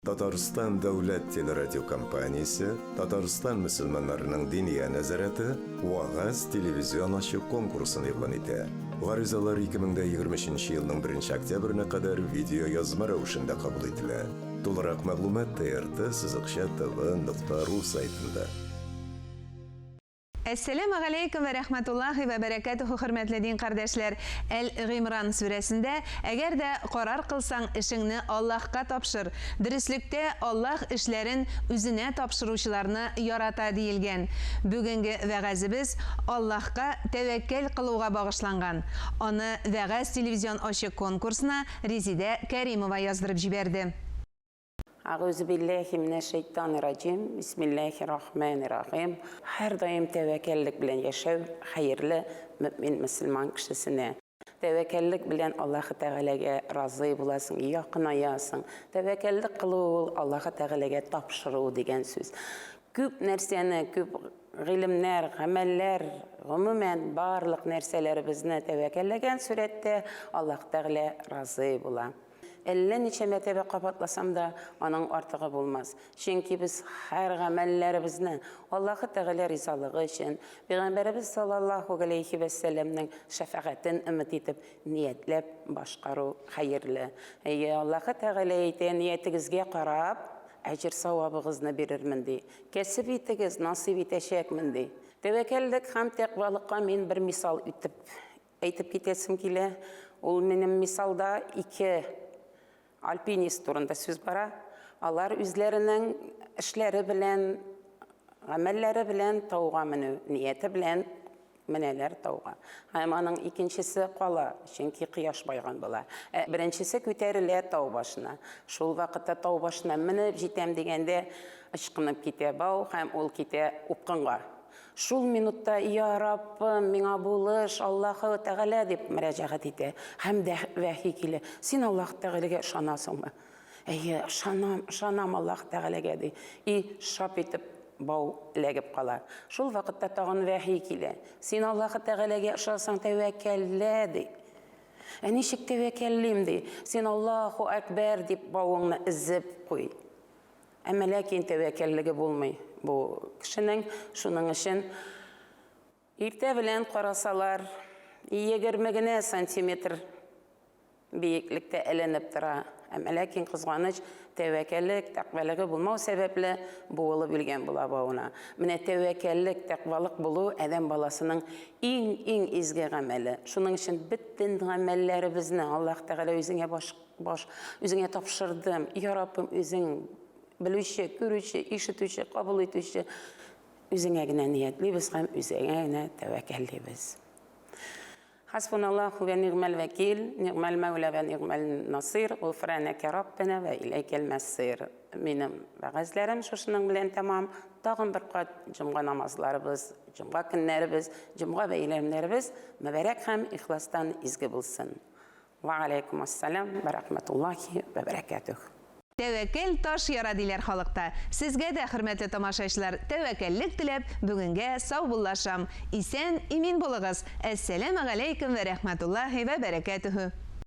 Татарстан дәүләт телерадиокомпаниясе, Татарстан мөселманнарының диния нәзарәте «Вагаз» телевизион ачык конкурсын игълан итә. Гаризалар 2023 елның 1 октябренә кадәр видео язма рәвешендә кабул ителә. Тулырак мәгълүмат TRT-TV.ru сайтында. Әссәламу алейкум ва рахматуллахи ва баракатуху, хөрмәтле дин кардәшләр. Әл-Гимран сүрәсендә, әгәр дә карар кылсаң, эшеңне Аллаһка тапшыр. Дөреслектә Аллаһ эшләрен үзенә тапшыручыларны ярата диелгән. Бүгенге вәгазебез Аллаһка тәвәккәл кылуга багышланган. Аны Вәгаз телевизион ачык конкурсына Резидә Кәримова яздырып җибәрде. A'udhu billahi mineşşeytanirracim. Bismillahirrahmanirrahim. Her daim tevekkellik bilen yaşav hayırlı mümin Müslüman kişisine. Tevekkellik bilen Allah-u Teala'ya razı bulasın, yakınayasın. Tevekkellik kılığı Allah-u Teala'ya tapşırığı degen söz. Küp nerseni, küp ilimler, ameller, umumen barlık nerseleri bizne tevekkelligen surette Allah-u Teala razı bular. 50 neçə mərtəbə qapatlasam da onun artığı olmaz. Çünki biz hər əməllərimizni Allah-u Teala rizalığı üçün Peyğəmbərimiz sallallahu aleyhi və səlləmnin şəfəqətini ümid edib niyetləb başqaru xeyirli. Allah-u Teala eytə niyetinizə qarab əcir savabınızı verirmin de. Kəsib etiniz nasib etəcəkmin de. Təvəkkəllik həm təqvalıqqa men bir misal aytıb ketəsim kilə. Ol mənim misalda 2 alpinist turunda söz bara. Onlar üzlərinin işləri bilən, əməlləri bilən tauğa minü, niyeti bilən minələr tauğa. Onun ikincisi qala, çünki qiyaş bayğan bola. Birincisi kötərilə tau başına. Şol vaqtda tau başına minib жетем degəndə ışqınıb ketə bau, həm ol ketə upqınğa. Şul minutda, ya Rabbim, mingə buluş, Allahu Teala deyib müracaat etə. Həm də vəhiy kilə, sen Allah Teala'ya şanasın mı? Şanam Allah Teala'ya deyib. Şap etib bau ləgib qalar. Şul vaqtda tağın vəhiy kilə, sen Allah Teala'ya şasan təvəkkəllə deyib. Nişik təvəkkəlliyim deyib, sen Allahu Ekber deyib bauğunu izzib qoy. Əmə ləkin təvəkkəlliyi bulmay. Bu kişinin şunun için irtə bilən qarasalar 20 santimetr beyiklikdə əlinib tıra. Əmə ləkin qızğanıc təvəkkəllik, təqvəliyi bulmau səbəblə bu olub bilgən bula bağına. Mənə təvəkkəllik, təqvəlik bulu ədəm balasının ən izgə əməli. Şunun için bütün əməlləri bizni Allah Teala özünə tapşırdım. Ya Rabbim özün bilüşü, görüşü, işitüşü, kabul etüşü üzüne gine niyetli biz hem üzüne gine tevekkelliyiz. Hasbunallahu ve ni'mel vekil, ni'mel mevla ve ni'mel nasir, gufraneke Rabbena ve ileykel messir. Benim vəğəzlərim şuşunun bilen tamam. Dağın bir qat cümğa namazlarımız, cümğa günlərimiz, cümğa və ilərimlərimiz mübarək hem ihlastan izgi bulsun. Ve aleykumussalam ve rahmetullahi ve berekatuhu. Тәвәккәл таш яра диләр халыкта. Сезгә дә, хөрмәтле тамашачылар, тәвәккәллек теләп, бүгенгә сау буллашам. Исән, имин булыгыз. Әссәламу алейкум ва рахматуллахи ва баракатуху.